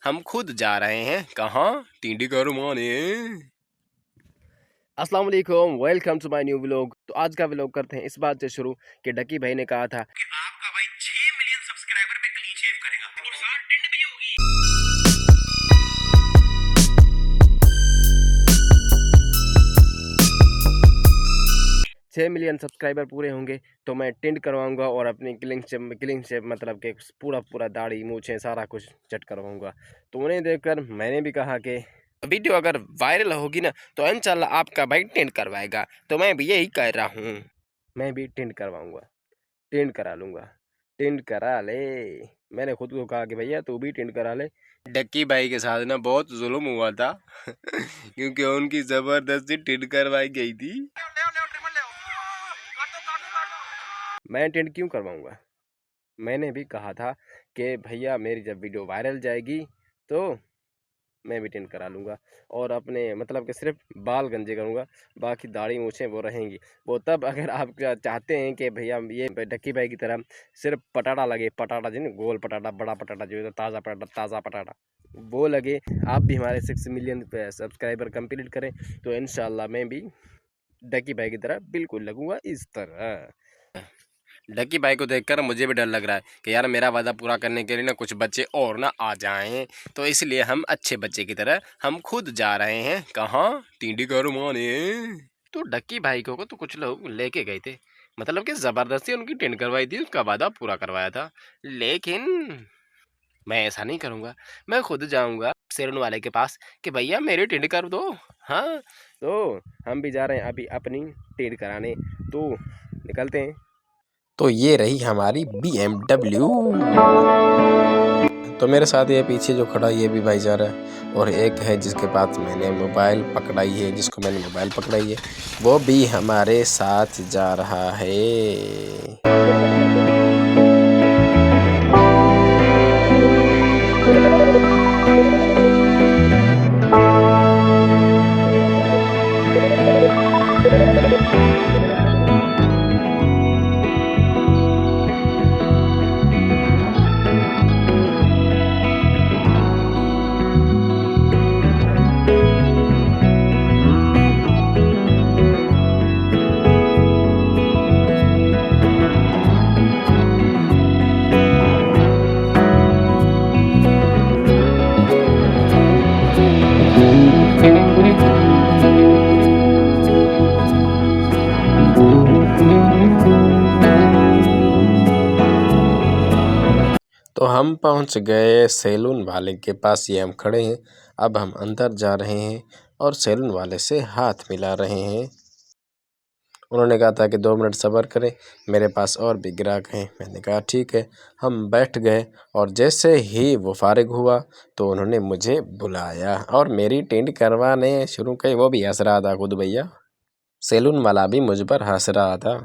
हम खुद जा रहे हैं कहाँ, टिंडी करवाने। अस्सलाम वालेकुम, welcome to my new vlog. तो आज का व्लॉग करते हैं इस बात से शुरू कि डकी भाई ने कहा था कि आपका भाई 6 मिलियन सब्सक्राइबर पे क्लीन शेव करेगा और साथ टिंड भी होगी। 6 मिलियन सब्सक्राइबर पूरे होंगे तो मैं टिंड करवाऊंगा और अपनी क्लिंग शेप मतलब कि पूरा दाढ़ी मूछें सारा कुछ चट करवाऊंगा। तो उन्हें देखकर मैंने भी कहा कि वीडियो अगर वायरल होगी ना तो इंशाल्लाह आपका भाई टिंड करवाएगा। तो मैं भी यही कह रहा हूँ, मैं भी टिंड करवाऊंगा, टिंड करा लूंगा, टिंड करा ले। मैंने खुद को कहा कि भैया तू भी टिंड करा ले। डक्की भाई के साथ ना बहुत जुल्म हुआ था क्योंकि उनकी जबरदस्ती टिंड करवाई गई थी। मैं टिंड क्यों करवाऊंगा? मैंने भी कहा था कि भैया मेरी जब वीडियो वायरल जाएगी तो मैं भी टिंड करा लूँगा और अपने मतलब कि सिर्फ बाल गंजे करूँगा, बाकी दाढ़ी मूछें वो रहेंगी। वो तब अगर आप क्या चाहते हैं कि भैया ये डक्की भाई की तरह सिर्फ पटाटा लगे, पटाटा जिन गोल पटाटा, बड़ा पटाटा जो है ताज़ा पटाटा वो लगे, आप भी हमारे 6 मिलियन सब्सक्राइबर कंप्लीट करें तो इंशाल्लाह मैं भी डक्की भाई की तरह बिल्कुल लगूंगा इस तरह। डक्की भाई को देखकर मुझे भी डर लग रहा है कि यार मेरा वादा पूरा करने के लिए ना कुछ बच्चे और ना आ जाएं, तो इसलिए हम अच्छे बच्चे की तरह हम खुद जा रहे हैं कहाँ, टिंडी करवाने। तो डक्की भाई को तो कुछ लोग लेके गए थे, मतलब कि जबरदस्ती उनकी टिंड करवाई थी, उसका वादा पूरा करवाया था। लेकिन मैं ऐसा नहीं करूँगा, मैं खुद जाऊँगा सैलून वाले के पास कि भैया मेरी टिंड कर दो। हाँ, तो हम भी जा रहे हैं अभी अपनी टिंड कराने, तो निकलते हैं। तो ये रही हमारी BMW। तो मेरे साथ ये पीछे जो खड़ा ये भी भाई जा रहा है और एक है जिसके पास मैंने मोबाइल पकड़ाई है, जिसको मैंने मोबाइल पकड़ाई है वो भी हमारे साथ जा रहा है। तो हम पहुंच गए सैलून वाले के पास, ये हम खड़े हैं। अब हम अंदर जा रहे हैं और सैलून वाले से हाथ मिला रहे हैं। उन्होंने कहा था कि 2 मिनट सब्र करें, मेरे पास और भी ग्राहक हैं। मैंने कहा ठीक है। हम बैठ गए और जैसे ही वो फारिग हुआ तो उन्होंने मुझे बुलाया और मेरी टिंड करवाने शुरू की। वो भी हंस रहा था खुद भैया, सैलून वाला भी मुझ पर हंस रहा था।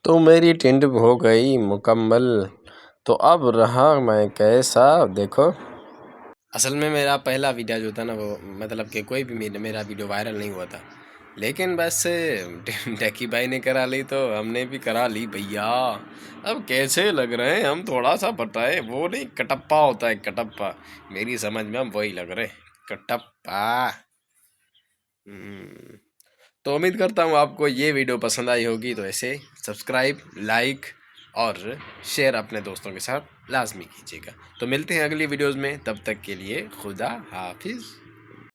तो मेरी टिंड हो गई मुकम्मल। तो अब रहा मैं कैसा, देखो। असल में मेरा पहला वीडियो जो था ना वो मतलब कि कोई भी मेरा वीडियो वायरल नहीं हुआ था, लेकिन बस डक्की भाई ने करा ली तो हमने भी करा ली भैया। अब कैसे लग रहे हैं हम, थोड़ा सा बताए। वो नहीं कटप्पा होता है, कटप्पा, मेरी समझ में हम वही लग रहे, कटप्पा। तो उम्मीद करता हूँ आपको ये वीडियो पसंद आई होगी। तो ऐसे सब्सक्राइब, लाइक और शेयर अपने दोस्तों के साथ लाजमी कीजिएगा। तो मिलते हैं अगली वीडियोज़ में, तब तक के लिए खुदा हाफिज़।